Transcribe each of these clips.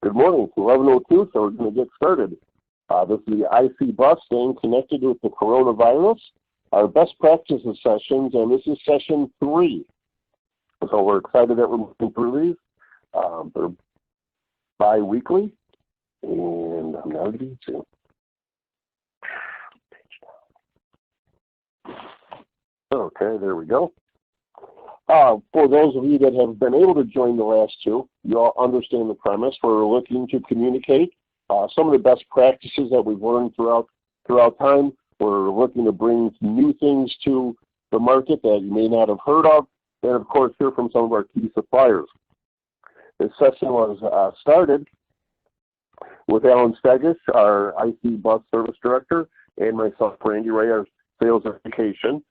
Good morning. It's 11:02, so we're going to get started. This is the IC bus staying connected with the coronavirus. Our best practices sessions, and this is session 3. So we're excited that we're moving through these. They're bi-weekly, and I'm now going to. Okay, there we go. For those of you that have been able to join the last two, you all understand the premise. We're looking to communicate some of the best practices that we've learned throughout time. We're looking to bring new things to the market that you may not have heard of, and of course hear from some of our key suppliers. This session was started with Alan Stegish, our IC Bus Service Director, and myself, Randy Ray, our Sales Education.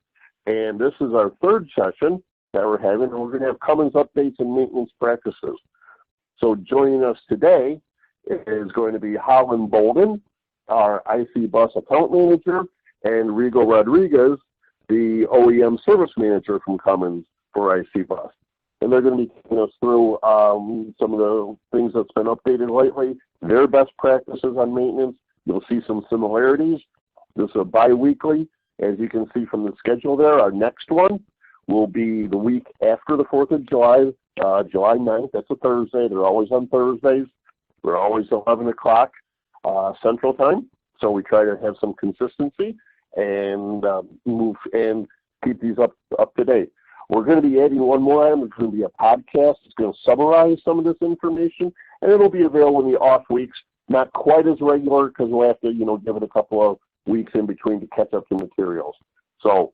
And this is our third session that we're having, and we're going to have Cummins updates and maintenance practices. So joining us today is going to be Holland Bolden, our IC Bus Account Manager, and Rigo Rodriguez, the OEM Service Manager from Cummins for IC Bus. And they're going to be taking us through some of the things that's been updated lately, their best practices on maintenance. You'll see some similarities. This is a bi-weekly. As you can see from the schedule there, our next one will be the week after the 4th of July, July 9th. That's a Thursday. They're always on Thursdays. We're always 11 o'clock Central Time. So we try to have some consistency and move and keep these up to date. We're going to be adding one more item. It's going to be a podcast. It's going to summarize some of this information, and it'll be available in the off weeks. Not quite as regular because we'll have to, give it a couple of weeks in between to catch up to materials. So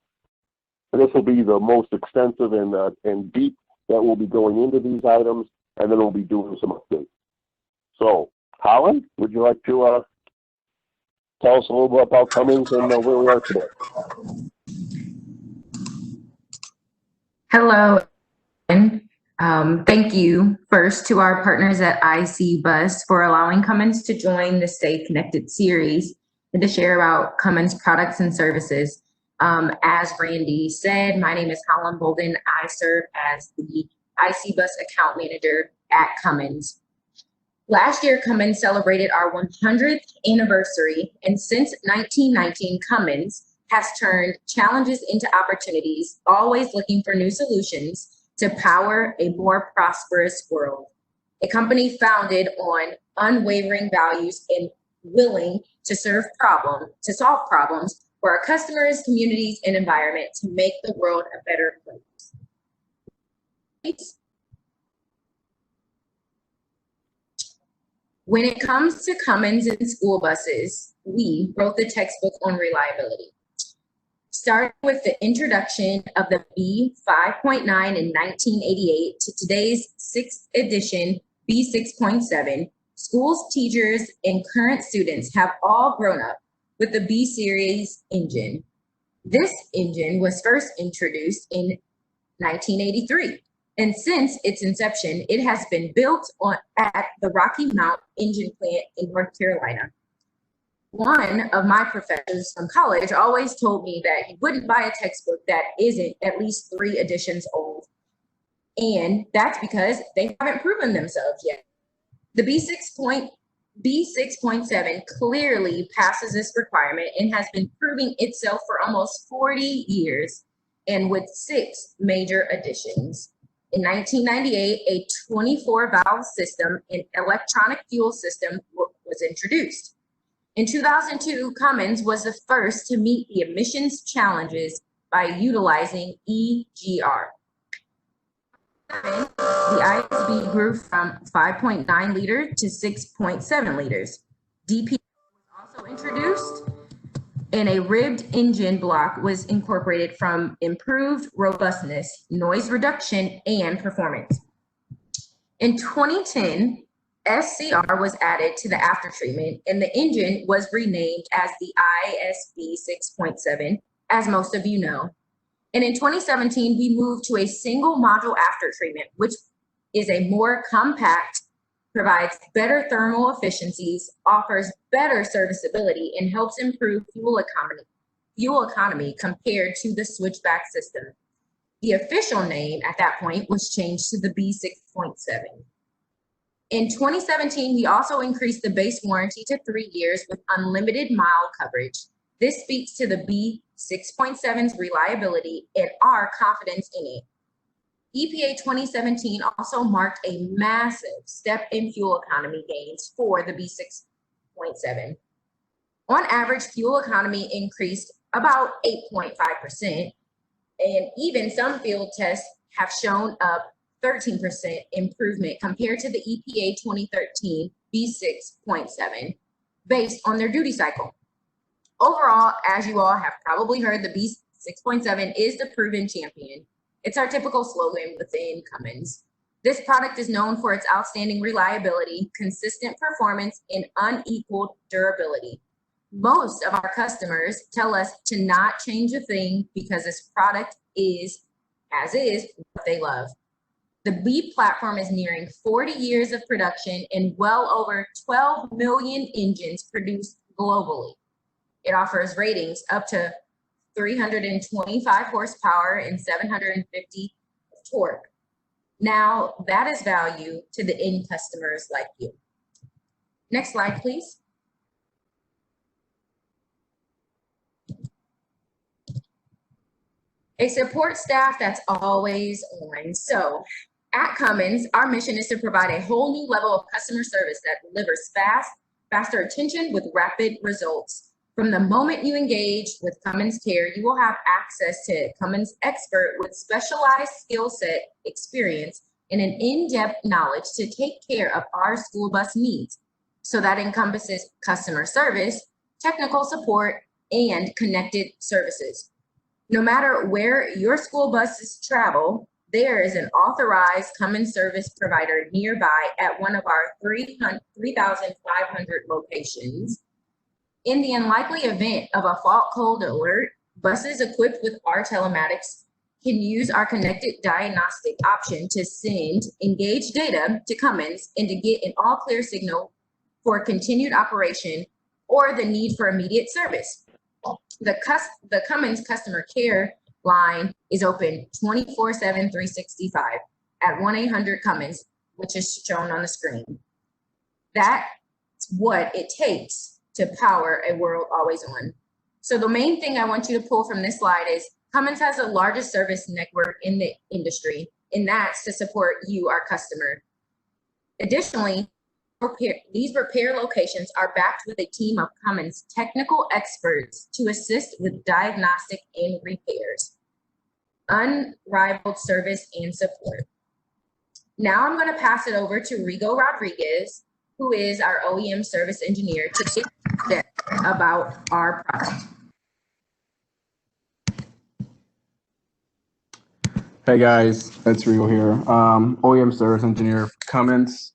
this will be the most extensive and deep that we'll be going into these items, and then we'll be doing some updates. So, Holland, would you like to tell us a little bit about Cummins and where we are today? Hello. Thank you first to our partners at IC Bus for allowing Cummins to join the Stay Connected series and to share about Cummins products and services. As Randy said, my name is Holland Bolden. I serve as the IC Bus account manager at Cummins. Last year, Cummins celebrated our 100th anniversary, and since 1919, Cummins has turned challenges into opportunities, always looking for new solutions to power a more prosperous world. A company founded on unwavering values and willing to solve problems for our customers, communities, and environment to make the world a better place. When it comes to Cummins and school buses, we wrote the textbook on reliability. Starting with the introduction of the B5.9 in 1988 to today's 6th edition B6.7, schools, teachers, and current students have all grown up with the B series engine. This engine was first introduced in 1983, and since its inception, it has been built at the Rocky Mount Engine Plant in North Carolina. One of my professors from college always told me that he wouldn't buy a textbook that isn't at least 3 editions old. And that's because they haven't proven themselves yet. The B6.7 clearly passes this requirement and has been proving itself for almost 40 years, and with 6 major additions. In 1998, a 24-valve system and electronic fuel system was introduced. In 2002, Cummins was the first to meet the emissions challenges by utilizing EGR. The ISB grew from 5.9 liters to 6.7 liters. DPF was also introduced, and a ribbed engine block was incorporated from improved robustness, noise reduction, and performance. In 2010, SCR was added to the aftertreatment, and the engine was renamed as the ISB 6.7, as most of you know. And in 2017, we moved to a single module aftertreatment, which is a more compact, provides better thermal efficiencies, offers better serviceability, and helps improve fuel economy compared to the switchback system. The official name at that point was changed to the B6.7. In 2017, we also increased the base warranty to 3 years with unlimited mile coverage. This speaks to the B6.7's reliability and our confidence in it. EPA 2017 also marked a massive step in fuel economy gains for the B6.7. On average, fuel economy increased about 8.5%, and even some field tests have shown up 13% improvement compared to the EPA 2013 B6.7 based on their duty cycle. Overall, as you all have probably heard, the B6.7 is the proven champion. It's our typical slogan within Cummins. This product is known for its outstanding reliability, consistent performance, and unequaled durability. Most of our customers tell us to not change a thing because this product is, as is, what they love. The B platform is nearing 40 years of production and well over 12 million engines produced globally. It offers ratings up to 325 horsepower and 750 torque. Now, that is value to the end customers like you. Next slide, please. A support staff that's always on. So at Cummins, our mission is to provide a whole new level of customer service that delivers faster attention with rapid results. From the moment you engage with Cummins Care, you will have access to Cummins expert with specialized skill set, experience, and an in-depth knowledge to take care of our school bus needs. So that encompasses customer service, technical support, and connected services. No matter where your school buses travel, there is an authorized Cummins service provider nearby at one of our 3,500 locations. In the unlikely event of a fault code alert, buses equipped with our telematics can use our connected diagnostic option to send engaged data to Cummins and to get an all clear signal for continued operation or the need for immediate service. The Cummins customer care line is open 24/7, 365 at 1-800-CUMMINS, which is shown on the screen. That's what it takes to power a world always on. So the main thing I want you to pull from this slide is Cummins has the largest service network in the industry, and that's to support you, our customer. Additionally, these repair locations are backed with a team of Cummins technical experts to assist with diagnostic and repairs, unrivaled service and support. Now I'm going to pass it over to Rigo Rodriguez, who is our OEM service engineer, to talk about our product. Hey guys, it's Rigo here, OEM service engineer for Cummins.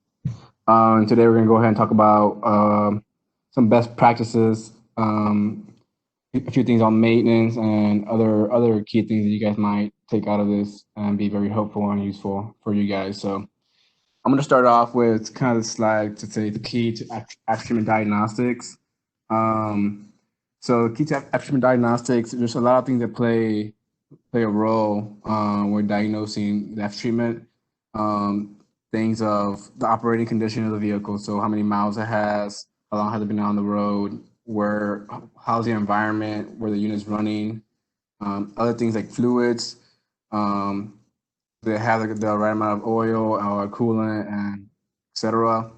And today we're going to go ahead and talk about some best practices, a few things on maintenance, and other key things that you guys might take out of this and be very helpful and useful for you guys. So I'm going to start off with kind of the slide to say the key to Aftertreatment Diagnostics. So the key to Aftertreatment Diagnostics, there's a lot of things that play a role when diagnosing the aftertreatment. Things of the operating condition of the vehicle, so how many miles it has, how long has it been on the road, how's the environment, where the unit's running, other things like fluids, they have the right amount of oil or coolant, and etc.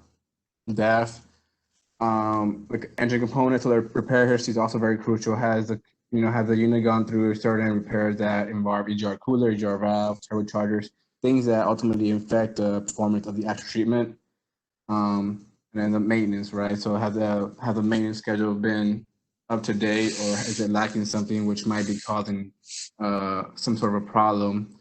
DEF, like engine components, so their repair history is also very crucial. Has the unit gone through certain repairs that involve EGR cooler, EGR valve, turbochargers, things that ultimately affect the performance of the aftertreatment, and then the maintenance, right? So has the maintenance schedule been up to date, or is it lacking something which might be causing some sort of a problem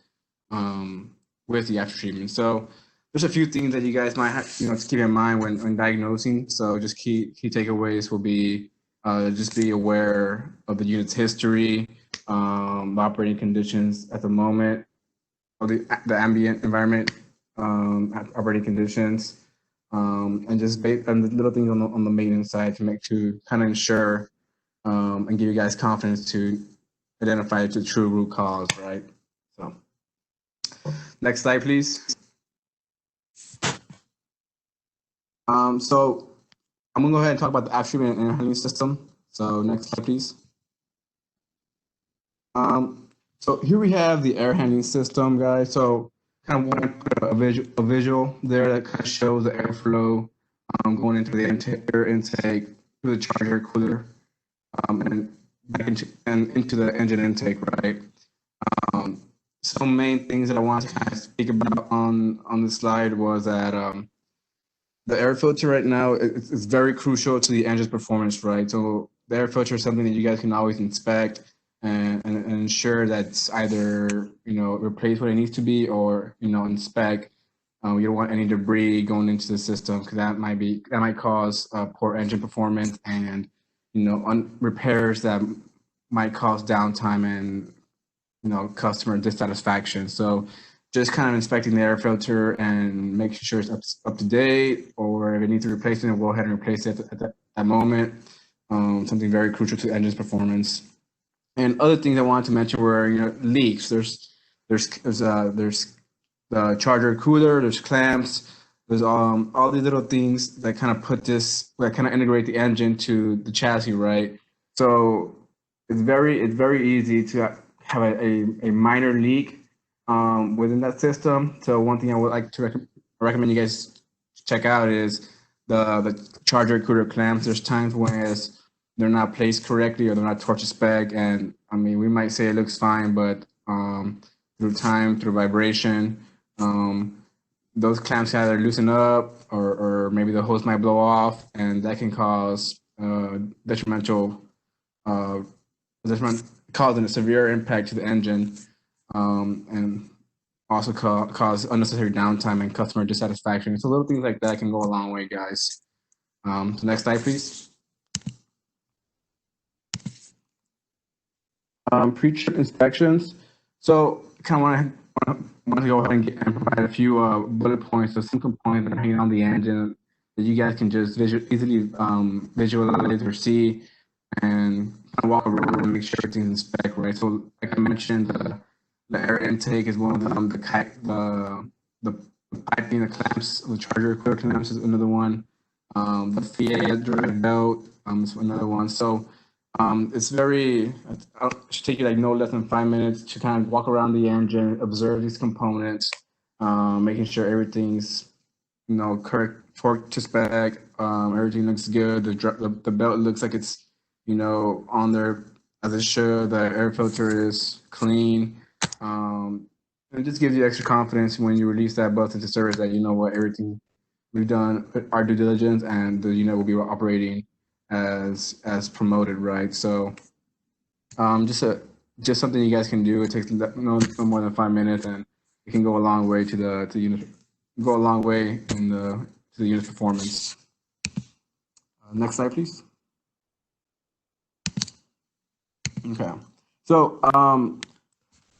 with the aftertreatment? So there's a few things that you guys might have, to keep in mind when diagnosing. So just key takeaways will be just be aware of the unit's history, the operating conditions at the moment, or the ambient environment, operating conditions, and just and the little things on the maintenance side to kind of ensure and give you guys confidence to identify the true root cause, right? So next slide, please. So I'm gonna go ahead and talk about the Aftertreatment and air handling system. So next slide, please. So here we have the air handling system, guys. So kind of want to put a visual there that kind of shows the airflow going into the air intake through the charger cooler and back into the engine intake, right? Some main things that I want to kind of speak about on the slide was that the air filter right now is very crucial to the engine's performance, right? So the air filter is something that you guys can always inspect and ensure that it's either replace what it needs to be or inspect. You don't want any debris going into the system because that might cause poor engine performance and repairs that might cause downtime and customer dissatisfaction. So just kind of inspecting the air filter and making sure it's up to date, or if it needs to replace it, we'll go ahead and replace it at that moment. Something very crucial to the engine's performance. And other things I wanted to mention were leaks. There's the charger cooler, there's clamps, there's all these little things that kind of integrate the engine to the chassis, right? So it's very easy to have a minor leak within that system. So one thing I would like to recommend you guys check out is the charger cooler clamps. There's times when they're not placed correctly or they're not torch spec, and I mean we might say it looks fine, but through time, through vibration, those clamps either loosen up or maybe the hose might blow off, and that can cause causing a severe impact to the engine, and also cause unnecessary downtime and customer dissatisfaction. So little things like that can go a long way, guys. So next slide, please. Pre-trip inspections. So kind of want to go ahead and provide a few bullet points of some components that are hanging on the engine that you guys can just easily visualize or see and kind of walk around and make sure everything's in spec, right? So like I mentioned, the air intake is one of them. The piping, the clamps, the charger cooler clamps is another one. The Fiat drive belt is another one. So it should take you like no less than 5 minutes to kind of walk around the engine, observe these components, making sure everything's correct torque to spec, everything looks good. The belt looks like it's on there as it should. The air filter is clean. It just gives you extra confidence when you release that bus into service that everything we've done our due diligence and the unit will be operating as promoted, right? So just something you guys can do. It takes no more than 5 minutes, and it can go a long way to the unit. Go a long way to the unit's performance. Next slide, please. Okay, so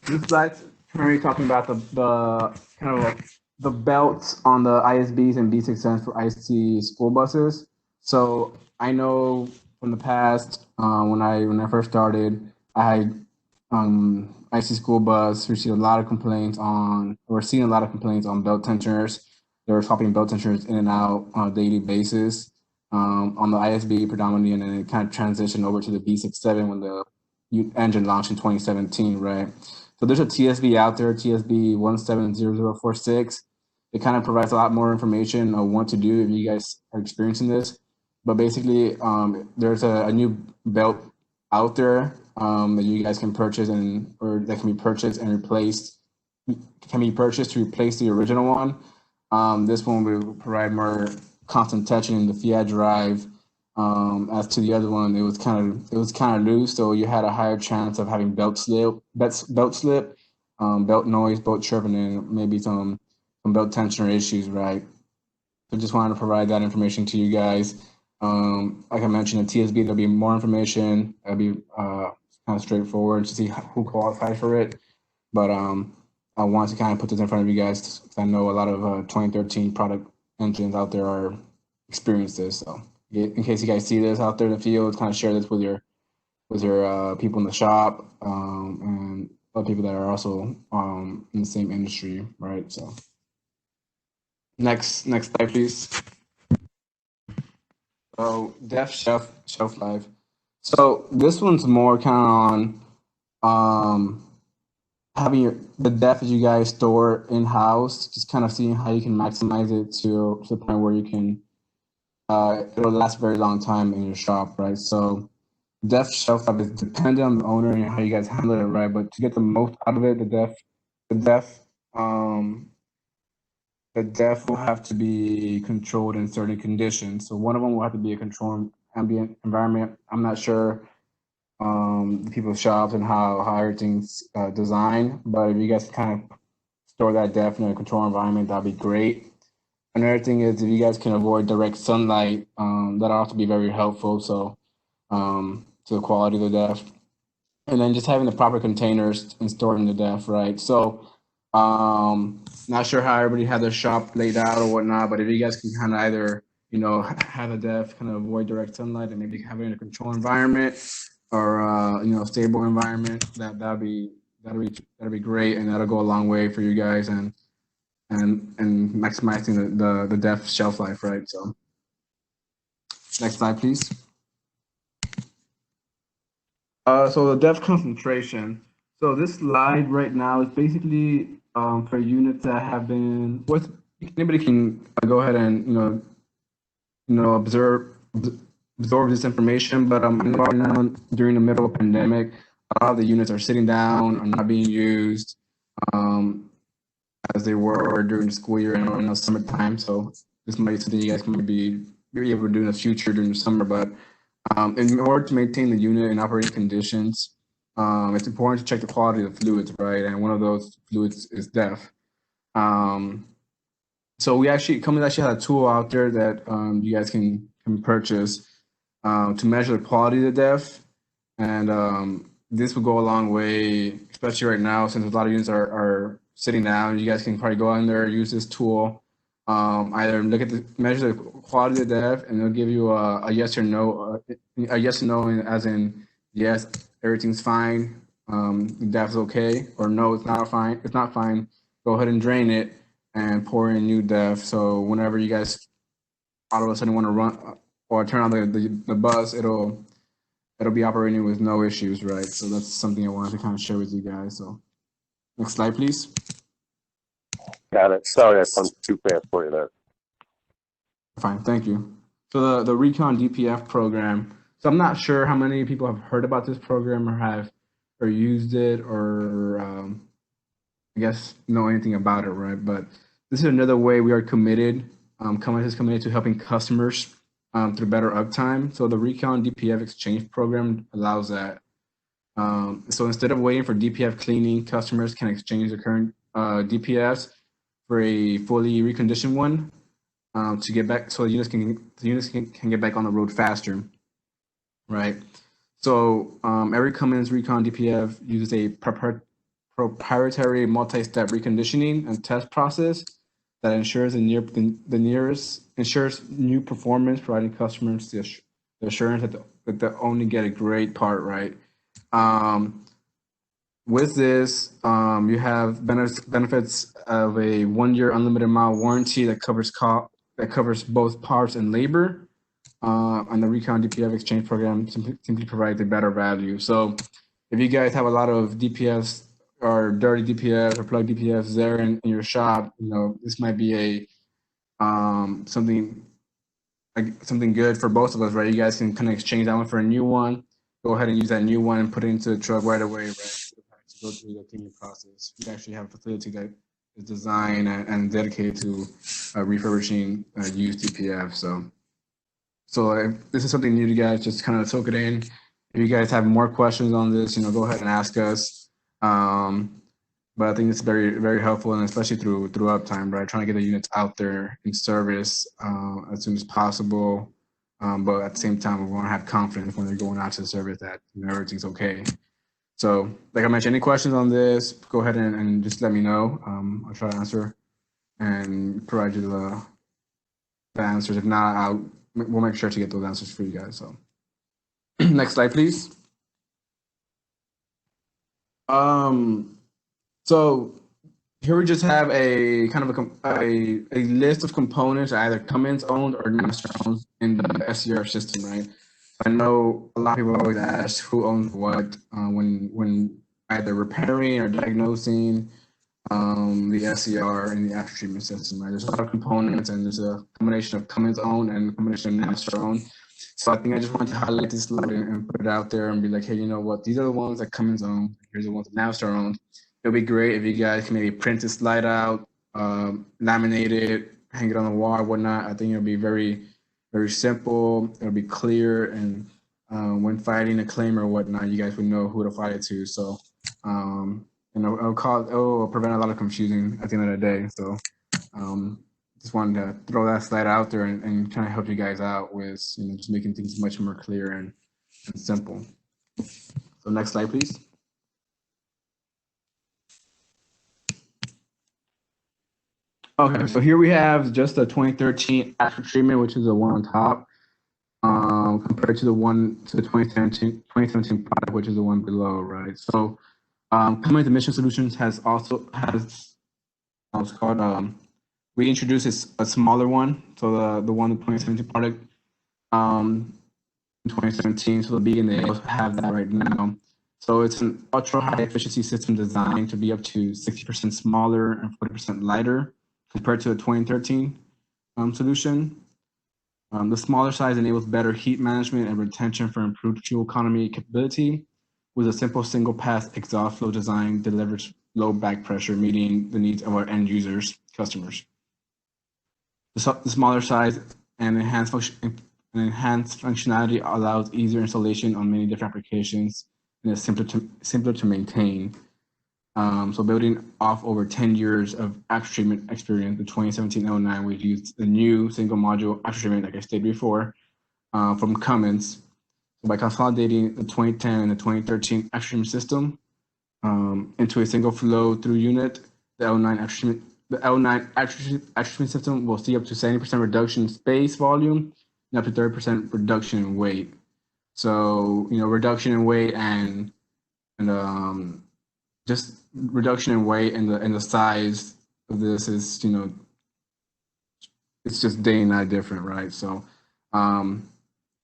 this slide's primarily talking about the kind of like the belts on the ISBs and B6Ns for IC school buses. So I know from the past when I first started, I had IC school bus received a lot of complaints on, or seeing a lot of complaints on belt tensioners. They were swapping belt tensioners in and out on a daily basis on the ISB predominantly, and then it kind of transitioned over to the B67 when the engine launched in 2017, right? So there's a TSB out there, TSB 170046. It kind of provides a lot more information on what to do if you guys are experiencing this. But basically, there's a new belt out there that you guys can purchase or that can be purchased and replaced. Can be purchased to replace the original one. This one will provide more constant tension in the Fiat drive. As to the other one, it was kind of loose, so you had a higher chance of having belt slip, belt noise, belt chirping, and maybe some belt tensioner issues, right? So just wanted to provide that information to you guys. Like I mentioned, the TSB, there'll be more information. That'll be kind of straightforward to see who qualifies for it. But I wanted to kind of put this in front of you guys because I know a lot of 2013 product engines out there are experienced this. So in case you guys see this out there in the field, kind of share this with your people in the shop and other people that are also in the same industry, right? So next slide, please. So def shelf life. So this one's more kind of on having the def that you guys store in house, just kind of seeing how you can maximize it to the point where you can it'll last a very long time in your shop, right? So def shelf life is dependent on the owner and how you guys handle it, right? But to get the most out of it, the def um the def will have to be controlled in certain conditions. So one of them will have to be a controlled ambient environment. I'm not sure the people's shops and how everything's designed, but if you guys kind of store that def in a controlled environment, that'd be great. Another thing is if you guys can avoid direct sunlight, that'll also be very helpful. So to the quality of the def. And then just having the proper containers and storing the def, right? So not sure how everybody had their shop laid out or whatnot, but if you guys can kind of either, have a def kind of avoid direct sunlight and maybe have it in a controlled environment or stable environment, that'd be great, and that'll go a long way for you guys and maximizing the def shelf life, right? So next slide, please. So the def concentration. So this slide right now is basically for units that have been. Anybody can go ahead and absorb this information, but right now during the middle of pandemic, a lot of the units are sitting down, are not being used as they were during the school year and in the summertime. So this might be something you guys can be able to do in the future during the summer, but in order to maintain the unit in operating conditions, it's important to check the quality of the fluids, right? And one of those fluids is def. So Cummins actually has a tool out there that you guys can purchase to measure the quality of the def, and this will go a long way, especially right now since a lot of units are sitting down. You guys can probably go in there, use this tool. Either measure the quality of the def, and it'll give you a yes or no, a yes or no, as in yes, everything's fine, the def's okay, or no, it's not fine. It's not fine. Go ahead and drain it and pour in new def. So whenever you guys all of a sudden want to run or turn on the bus, it'll be operating with no issues, right? So that's something I wanted to kind of share with you guys. So next slide, please. Got it. Sorry, I punched too fast for you there. Fine, thank you. So the ReCon DPF program. So I'm not sure how many people have heard about this program or used it or I guess know anything about it, right? But this is another way we are committed. Cummins is committed to helping customers through better uptime. So the ReCon DPF exchange program allows that. So instead of waiting for DPF cleaning, customers can exchange their current DPFs for a fully reconditioned one to get back, so the units can get back on the road faster, right? So every Cummins ReCon DPF uses a proprietary multi-step reconditioning and test process that ensures ensures new performance, providing customers the assurance that they only get a great part, right? With this, you have benefits of a 1-year unlimited mile warranty that covers both parts and labor. And the ReCon DPF exchange program simply provides a better value. So if you guys have a lot of DPFs or dirty DPFs or plug DPFs there in your shop, this might be a something good for both of us, right? You guys can kind of exchange that one for a new one. Go ahead and use that new one and put it into the truck right away, right? Go through the cleaning process. We actually have a facility that is designed and dedicated to refurbishing used DPF. So if this is something new to you guys, just kind of soak it in. If you guys have more questions on this, go ahead and ask us. But I think it's very, very helpful, and especially through uptime, right? Trying to get the units out there in service as soon as possible. But at the same time, we want to have confidence when they're going out to the service that everything's okay. So, like I mentioned, any questions on this, go ahead and just let me know. I'll try to answer and provide you the answers. If not, we'll make sure to get those answers for you guys. So, next slide, please. So here we just have a kind of a list of components either Cummins owned or master owned in the SCR system, right? I know a lot of people always ask who owns what when either repairing or diagnosing the SCR and the after treatment system, right? There's a lot of components and there's a combination of Cummins owned and a combination of master owned. So I think I just wanted to highlight this slide and put it out there and be like, hey, you know what? These are the ones that Cummins own. Here's the ones that master owned. It'll be great if you guys can maybe print this slide out, laminate it, hang it on the wall or whatnot. I think it'll be very, very simple. It'll be clear. And when fighting a claim or whatnot, you guys would know who to fight it to. So, and it'll prevent a lot of confusion at the end of the day. So, just wanted to throw that slide out there and kind of help you guys out with just making things much more clear and simple. So next slide, please. Okay, so here we have just the 2013 after treatment, which is the one on top, compared to the 2017 product, which is the one below, right? So Cummins Emission Solutions has what's called we introduced a smaller one, so the 2017 product in 2017, so the B and they also have that right now. So it's an ultra high efficiency system designed to be up to 60% smaller and 40% lighter compared to the 2013 solution. The smaller size enables better heat management and retention for improved fuel economy capability, with a simple single pass exhaust flow design delivers low back pressure, meeting the needs of our end users, customers. The smaller size and enhanced functionality allows easier installation on many different applications and is simpler to maintain. So building off over 10 years of after treatment experience, in 2017-09, we used the new single module after treatment, like I stated before, from Cummins. So by consolidating the 2010 and the 2013 after treatment system into a single flow through unit, the L9 after treatment system will see up to 70% reduction in space volume and up to 30% reduction in weight. So, reduction in weight and just reduction in weight and the size of this is, it's just day and night different, right? So,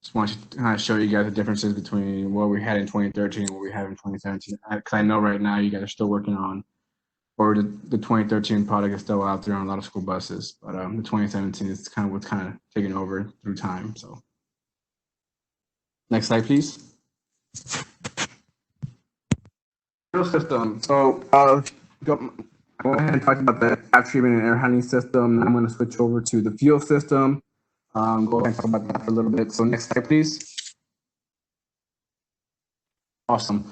just want to kind of show you guys the differences between what we had in 2013 and what we have in 2017. Because I know right now you guys are still working on, or the 2013 product is still out there on a lot of school buses, but the 2017 is kind of what's kind of taking over through time. So, next slide, please. Fuel system. So go ahead and talk about the after treatment and air handling system. I'm going to switch over to the fuel system. Go ahead and talk about that for a little bit. So next slide, please. Awesome.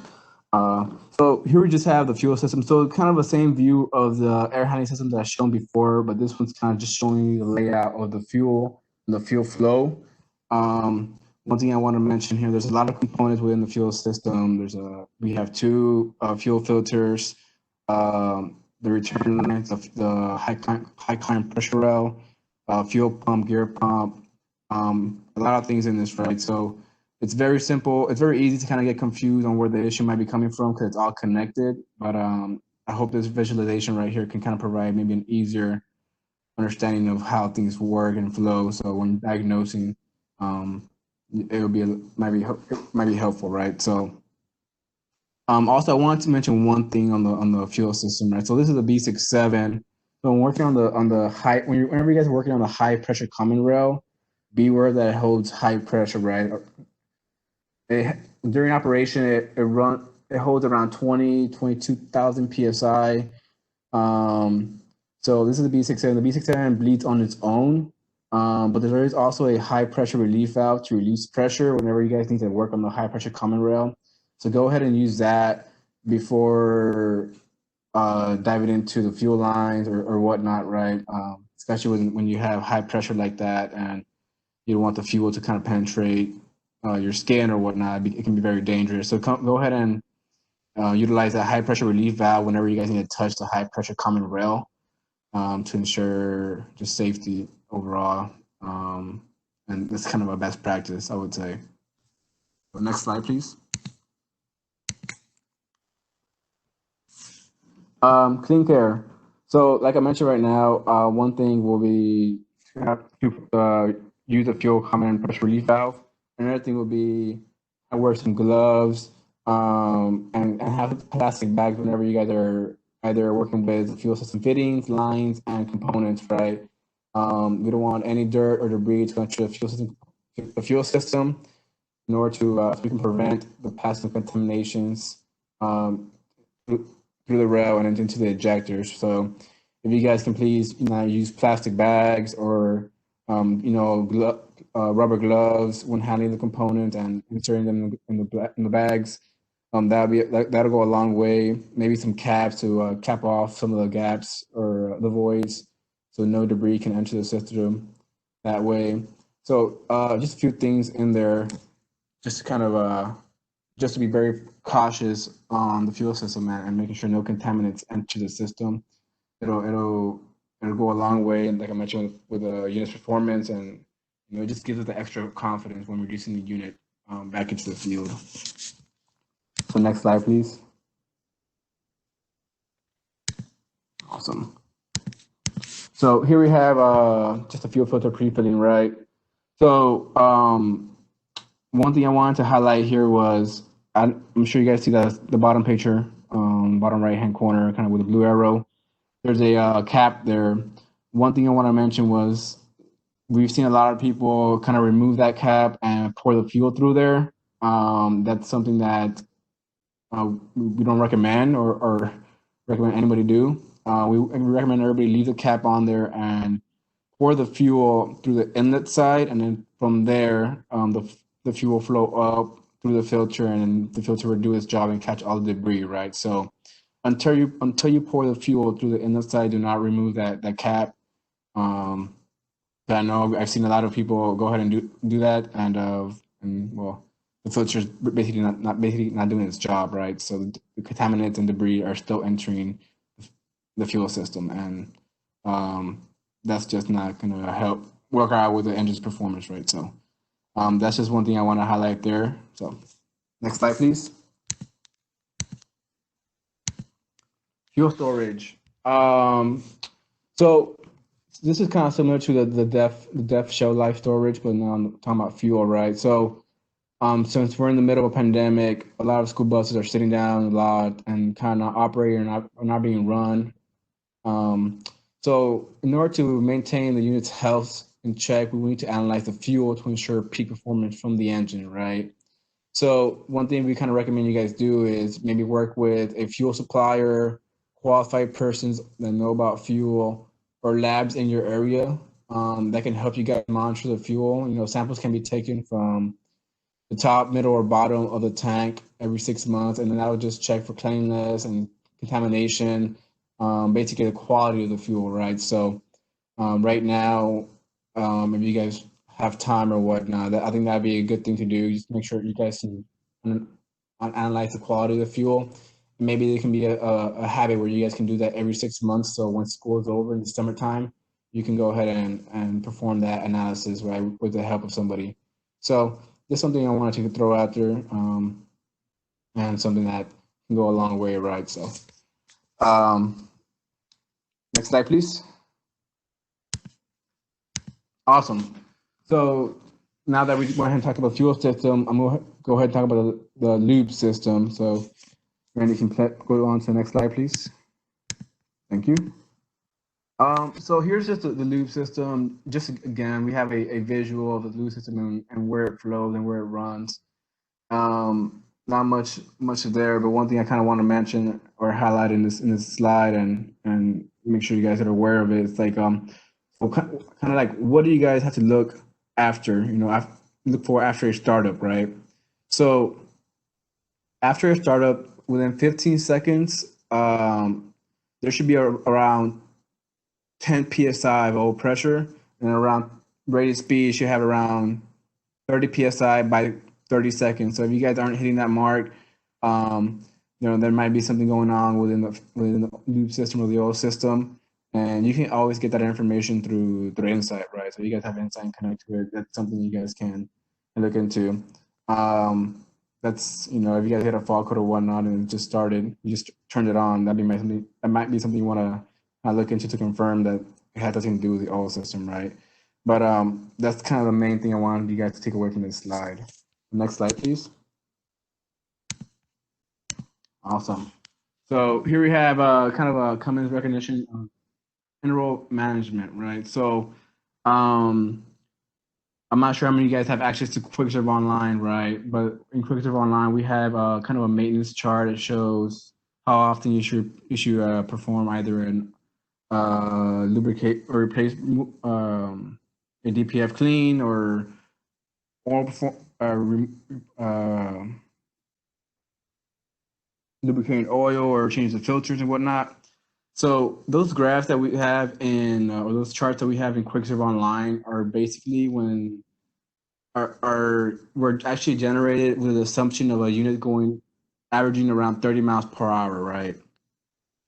So here we just have the fuel system. So kind of the same view of the air handling system that I've shown before, but this one's kind of just showing you the layout of the fuel and the fuel flow. One thing I want to mention here, there's a lot of components within the fuel system. We have two fuel filters, the return lines, the high climb pressure rail, fuel pump, gear pump, a lot of things in this, right? So it's very simple. It's very easy to kind of get confused on where the issue might be coming from because it's all connected. But I hope this visualization right here can kind of provide maybe an easier understanding of how things work and flow. So when diagnosing, it would be might be helpful, right? So also I wanted to mention one thing on the fuel system, right? So this is a B67. So when working on the high, whenever you guys are working on the high pressure common rail, beware that it holds high pressure, right? During operation, it holds around 22,000 psi. So this is the B67. The B67 bleeds on its own. But there is also a high pressure relief valve to release pressure whenever you guys need to work on the high pressure common rail. So go ahead and use that before diving into the fuel lines or whatnot, right? Especially when you have high pressure like that and you don't want the fuel to kind of penetrate your skin or whatnot. It can be very dangerous. So go ahead and utilize that high pressure relief valve whenever you guys need to touch the high pressure common rail to ensure just safety overall, and it's kind of a best practice, I would say. So next slide, please. Clean care. So like I mentioned right now, one thing will be have to use a fuel common pressure relief valve. Another thing will be wear some gloves and have plastic bags whenever you guys are either working with fuel system fittings, lines, and components, right? We don't want any dirt or debris to enter the fuel system in order to so we can prevent the passing of contaminations through the rail and into the ejectors. So if you guys can please use plastic bags or rubber gloves when handling the components and inserting them in the bags. That'll go a long way. Maybe some caps to cap off some of the gaps or the voids, so no debris can enter the system that way. So just a few things in there, just to kind of just to be very cautious on the fuel system and making sure no contaminants enter the system. It'll go a long way, and like I mentioned with the unit's performance, and it just gives us the extra confidence when reducing the unit back into the field. So next slide, please. Awesome. So here we have just a fuel filter pre-filling, right? So one thing I wanted to highlight here was, I'm sure you guys see that the bottom picture, bottom right-hand corner, kind of with a blue arrow. There's a cap there. One thing I want to mention was we've seen a lot of people kind of remove that cap and pour the fuel through there. That's something that we don't recommend or recommend anybody do. We recommend everybody leave the cap on there and pour the fuel through the inlet side, and then from there, the fuel flow up through the filter, and then the filter will do its job and catch all the debris, right? So until you pour the fuel through the inlet side, do not remove that cap. I know I've seen a lot of people go ahead and do that, and well, the filter's basically not doing its job, right? So the contaminants and debris are still entering the fuel system, and that's just not going to help work out with the engine's performance, right? So that's just one thing I want to highlight there. So next slide, please. Fuel storage. So this is kind of similar to the DEF shelf life storage, but now I'm talking about fuel, right? So since we're in the middle of a pandemic, a lot of school buses are sitting down a lot and kind of operating or not being run. So in order to maintain the unit's health in check, we need to analyze the fuel to ensure peak performance from the engine, right? So one thing we kind of recommend you guys do is maybe work with a fuel supplier, qualified persons that know about fuel, or labs in your area that can help you guys monitor the fuel. Samples can be taken from the top, middle, or bottom of the tank every 6 months, and then that will just check for cleanliness and contamination, basically the quality of the fuel, right? So right now, if you guys have time or whatnot, I think that'd be a good thing to do. Just make sure you guys can analyze the quality of the fuel. Maybe there can be a habit where you guys can do that every 6 months. So when school is over in the summertime, you can go ahead and perform that analysis, right, with the help of somebody. So this is something I wanted to throw out there, and something that can go a long way, right? So next slide, please. Awesome. So now that we went ahead and talked about fuel system, I'm going to go ahead and talk about the lube system. So Randy can go on to the next slide, please. Thank you. So here's just the lube system. Just again, we have a visual of the lube system and where it flows and where it runs. Not much there, but one thing I kind of want to mention or highlight in this slide and make sure you guys are aware of it. It's like so kind of like, what do you guys have to look after? Look for after a startup, right? So after a startup, within 15 seconds, there should be around 10 psi of oil pressure, and around rated speed should have around 30 psi by 30 seconds. So if you guys aren't hitting that mark, there might be something going on within the lube system or the oil system, and you can always get that information through Insight, right? So if you guys have Insight and connect to it, that's something you guys can look into. That's if you guys hit a fault code or whatnot and it just started, you just turned it on. That might be something you want to look into to confirm that it had nothing to do with the oil system, right? But that's kind of the main thing I wanted you guys to take away from this slide. Next slide, please. Awesome. So here we have kind of a Cummins recognition of interval management, right? So I'm not sure how many of you guys have access to QuickServe Online, right? But in QuickServe Online, we have kind of a maintenance chart that shows how often you should perform either an lubricate or replace a DPF clean or lubricate oil or change the filters and whatnot. So those graphs that we have in or those charts that we have in QuickServe Online are basically when were actually generated with the assumption of a unit going averaging around 30 miles per hour, right?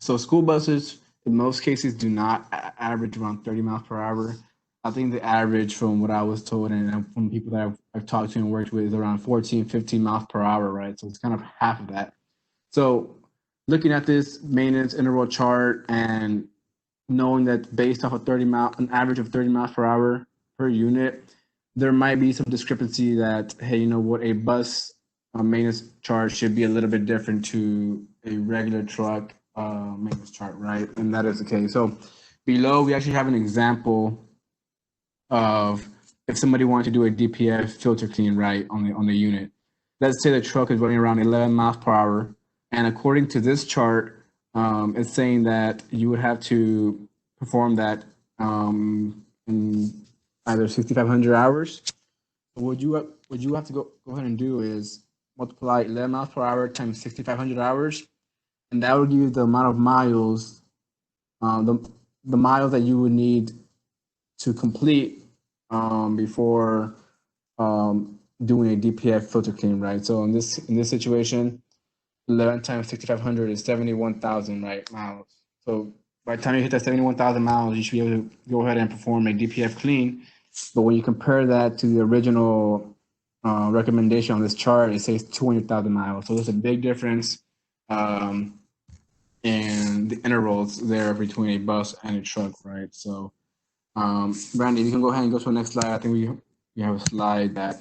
So school buses in most cases do not average around 30 miles per hour. I think the average from what I was told and from people that I've talked to and worked with is around 14, 15 miles per hour, right? So it's kind of half of that. So looking at this maintenance interval chart and knowing that based off of an average of 30 miles per hour per unit, there might be some discrepancy that, hey, you know what, a bus maintenance chart should be a little bit different to a regular truck maintenance chart, right? And that is the case. So below, we actually have an example of if somebody wanted to do a DPF filter clean, right, on the unit. Let's say the truck is running around 11 miles per hour. And according to this chart, it's saying that you would have to perform that in either 6,500 hours. What you have to go ahead and do is multiply 11 miles per hour times 6,500 hours, and that will give you the amount of miles, the miles that you would need to complete before doing a DPF filter clean, right? So in this situation, 11 times 6,500 is 71,000 miles. So by the time you hit that 71,000 miles, you should be able to go ahead and perform a DPF clean. But when you compare that to the original recommendation on this chart, it says 200,000 miles. So there's a big difference in the intervals there between a bus and a truck, right? So, Brandy, you can go ahead and go to the next slide. I think we have a slide that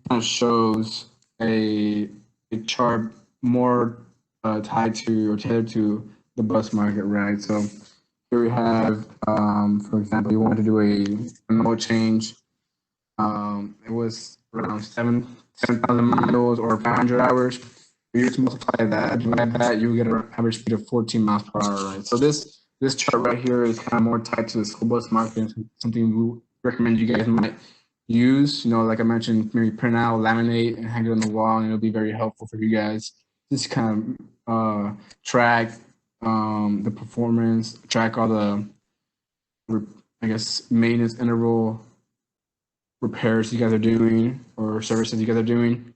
kind of shows a chart more tied to or tailored to the bus market, right? So here we have, for example, you want to do an oil change. It was around 7,000 miles or 500 hours. You just multiply that, divide that, you get an average speed of 14 miles per hour, right? So this chart right here is kind of more tied to the school bus market, something we recommend you guys might use. You know, like I mentioned, maybe print out, laminate, and hang it on the wall, and it'll be very helpful for you guys. Just kind of track the performance, track all the, I guess, maintenance interval repairs you guys are doing or services you guys are doing,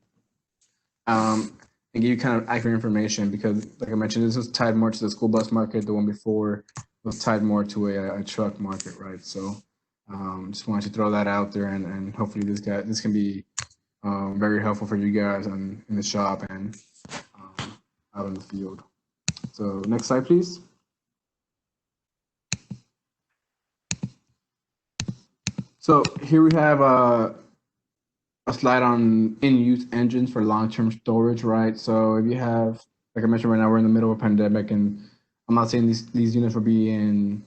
and give you kind of accurate information because, like I mentioned, this was tied more to the school bus market. The one before was tied more to a truck market, right? So just wanted to throw that out there, and hopefully this can be very helpful for you guys in the shop and out in the field. So next slide, please. So here we have a slide on in-use engines for long-term storage, right? So if you have, like I mentioned right now, we're in the middle of a pandemic, and I'm not saying these units will be in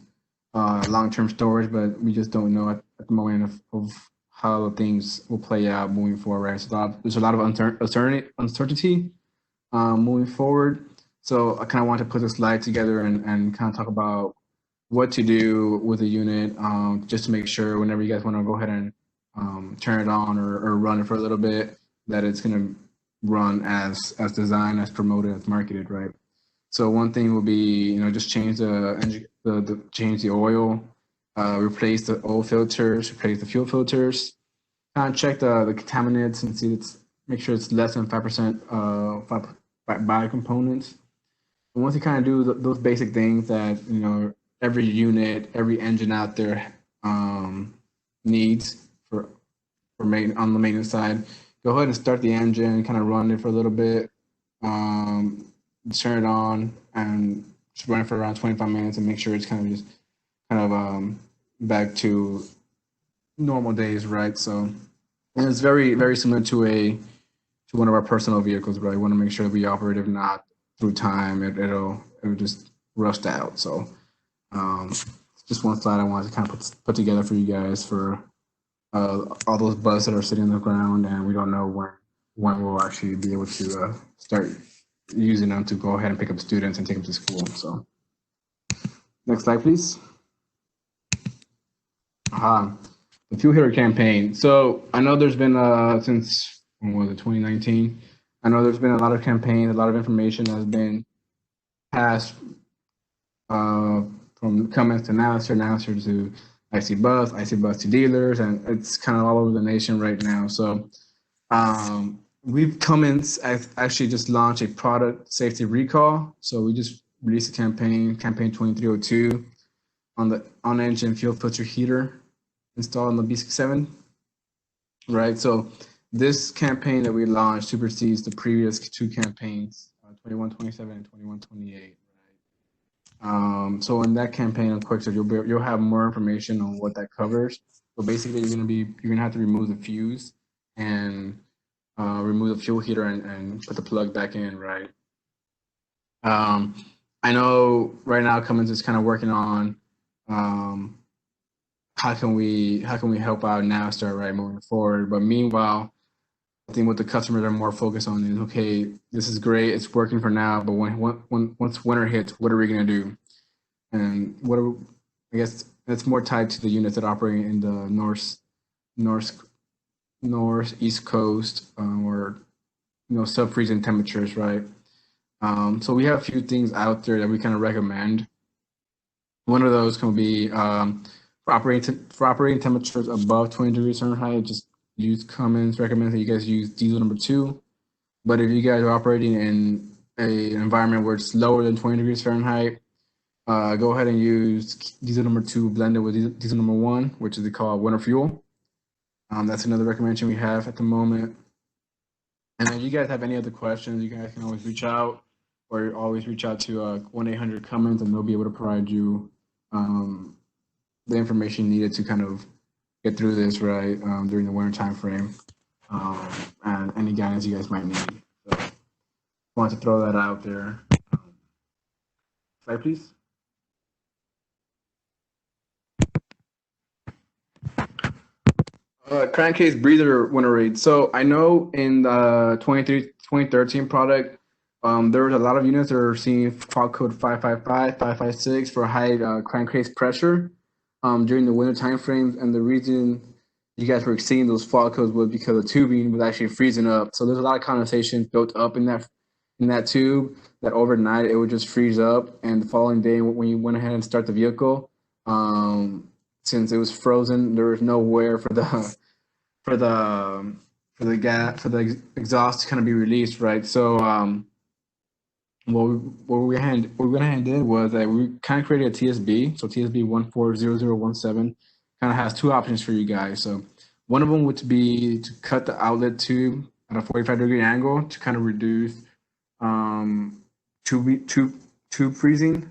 long-term storage, but we just don't know at the moment of how things will play out moving forward, right? So there's a lot of uncertainty moving forward. So I kind of want to put this slide together and kind of talk about what to do with a unit, just to make sure whenever you guys want to go ahead and turn it on or run it for a little bit, that it's going to run as designed, as promoted, as marketed, right? So one thing will be, you know, just change change the oil, replace the oil filters, replace the fuel filters, kind of check the contaminants and see make sure it's less than 5% biocomponents. And once you kind of do those basic things that, you know, every unit, every engine out there needs for on the maintenance side, go ahead and start the engine, kind of run it for a little bit, turn it on, and just run it for around 25 minutes and make sure it's kind of back to normal days, right? So, and it's very, very similar to one of our personal vehicles, right? We want to make sure that we operate. If not, through time, it'll just rust out. So, just one slide I wanted to kind of put together for you guys for all those buses that are sitting on the ground, and we don't know when we'll actually be able to start using them to go ahead and pick up students and take them to school. So, next slide, please. The fuel heater campaign. So I know there's been since when was it, 2019? I know there's been a lot of campaigns, a lot of information has been passed from Cummins to Navister to IC Bus to dealers, and it's kind of all over the nation right now. So Cummins actually just launched a product safety recall. So we just released a campaign 2302 on the on-engine fuel filter heater installed on the B67, right? So this campaign that we launched supersedes the previous two campaigns, 2127 and 2128, right? So in that campaign on QuickStart, you'll have more information on what that covers. So basically, you're gonna have to remove the fuse and remove the fuel heater and put the plug back in, right? I know right now Cummins is kind of working on how can we help out Navistar, right, moving forward. But meanwhile, I think what the customers are more focused on is, okay, this is great, it's working for now, but once winter hits, what are we gonna do? And I guess that's more tied to the units that operate in the northeast coast, or sub-freezing temperatures, right? So we have a few things out there that we kind of recommend. One of those can be for operating temperatures above 20 degrees Fahrenheit, just use Cummins. Recommends that you guys use diesel number 2. But if you guys are operating in an environment where it's lower than 20 degrees Fahrenheit, go ahead and use diesel number 2 blended with diesel number 1, which is called winter fuel. That's another recommendation we have at the moment. And then if you guys have any other questions, you guys can always reach out, or always reach out to 1-800-CUMMINS, and they'll be able to provide you the information needed to kind of get through this, right, during the winter time frame, and any guidance you guys might need. So I want to throw that out there. Slide, please. Crankcase breather winter rate. So I know in the 2013 product, there was a lot of units that are seeing fault code 555, 556 for high crankcase pressure during the winter time frames, and the reason you guys were exceeding those fault codes was because the tubing was actually freezing up. So there's a lot of condensation built up in that tube that overnight it would just freeze up, and the following day when you went ahead and start the vehicle, since it was frozen, there was nowhere for the exhaust to kind of be released, right? So what we went ahead and did was that we kind of created a TSB. So TSB 140017 kind of has two options for you guys. So one of them would be to cut the outlet tube at a 45-degree angle to kind of reduce tube freezing.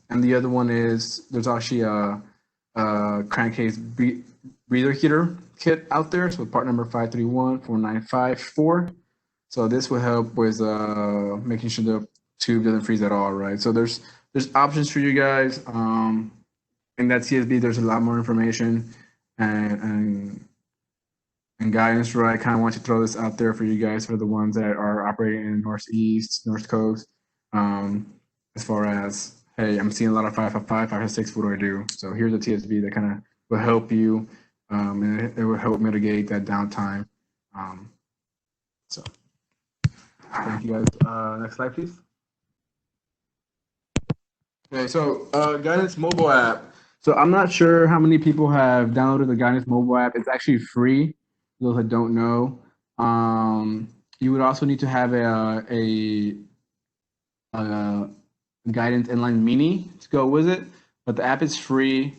And the other one is there's actually a crankcase breather heater kit out there. So part number 5314954. So this will help with making sure the tube doesn't freeze at all, right? So there's options for you guys. In that CSB, there's a lot more information and guidance, right? I kind of want to throw this out there for you guys, for the ones that are operating in Northeast, North Coast, as far as, hey, I'm seeing a lot of 555, 556, what do I do? So here's a TSB that kind of will help you, and it will help mitigate that downtime. So thank you guys. Next slide, please. Okay, so Guidanz Mobile App. So I'm not sure how many people have downloaded the Guidanz Mobile App. It's actually free, for those that don't know. You would also need to have a Guidanz Inline Mini to go with it, but the app is free.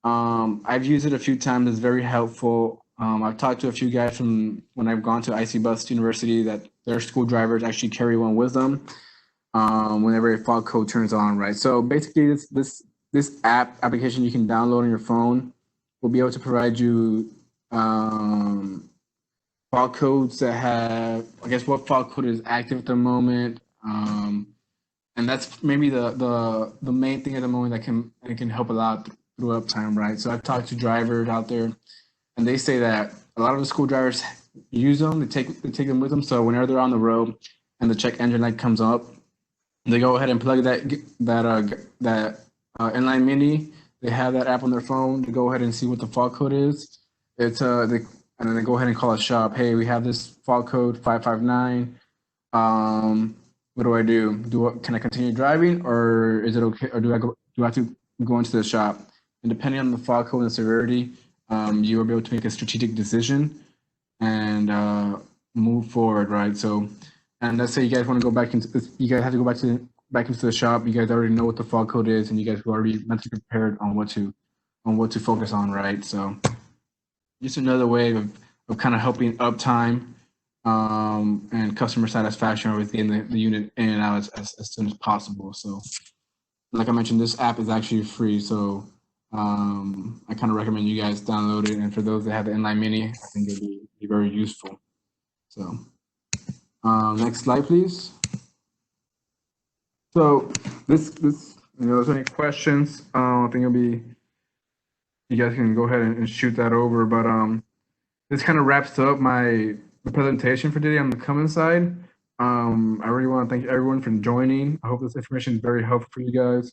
I've used it a few times. It's very helpful. I've talked to a few guys from when I've gone to IC Bus University that their school drivers actually carry one with them. whenever a fog code turns on, right? So basically, this application you can download on your phone will be able to provide you fog codes that have, I guess, what fog code is active at the moment, and that's maybe the main thing at the moment that can help a lot through uptime, right? So I've talked to drivers out there, and they say that a lot of the school drivers use them. They take them with them. So whenever they're on the road and the check engine light comes up, they go ahead and plug that inline mini. They have that app on their phone to go ahead and see what the fog code is. And then they go ahead and call a shop. Hey, we have this fog code 559. What do I do? Can I continue driving, or is it okay? Or do I have to go into the shop? And depending on the fog code and the severity, you will be able to make a strategic decision and move forward, right? So, and let's say you guys want to go back into this, you guys have to go back into the shop. You guys already know what the fog code is, and you guys are already mentally prepared on what to focus on, right? So, just another way of kind of helping uptime and customer satisfaction within the unit in and out as soon as possible. So, like I mentioned, this app is actually free, so I kind of recommend you guys download it. And for those that have the inline mini, I think it'll be very useful. So, next slide, please. So, this if there's any questions, I think it'll be, you guys can go ahead and shoot that over. But this kind of wraps up my presentation for today on the Cummins side. I really want to thank everyone for joining. I hope this information is very helpful for you guys.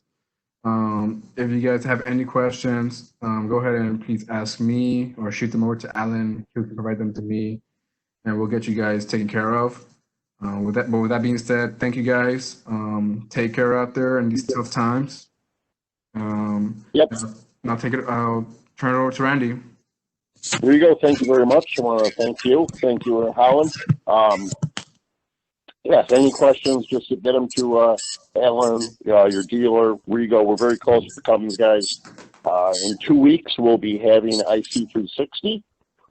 If you guys have any questions, go ahead and please ask me or shoot them over to Alan. He can provide them to me, and we'll get you guys taken care of. With that being said, thank you guys. Take care out there in these tough times. Yep. And I'll turn it over to Randy. There you go. Thank you very much. I want to thank you. Thank you, Holland. Yes, any questions, just get them to Alan, your dealer. ReCon, we're very close to the Cummins guys. In 2 weeks, we'll be having IC360.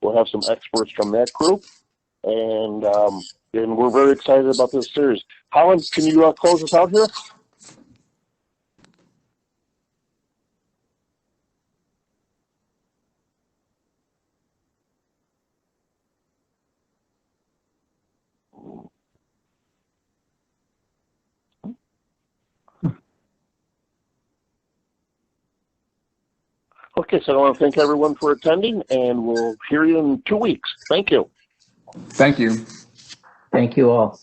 We'll have some experts from that group. And we're very excited about this series. Holland, can you close us out here? Okay, so I want to thank everyone for attending, and we'll hear you in 2 weeks. Thank you. Thank you. Thank you all.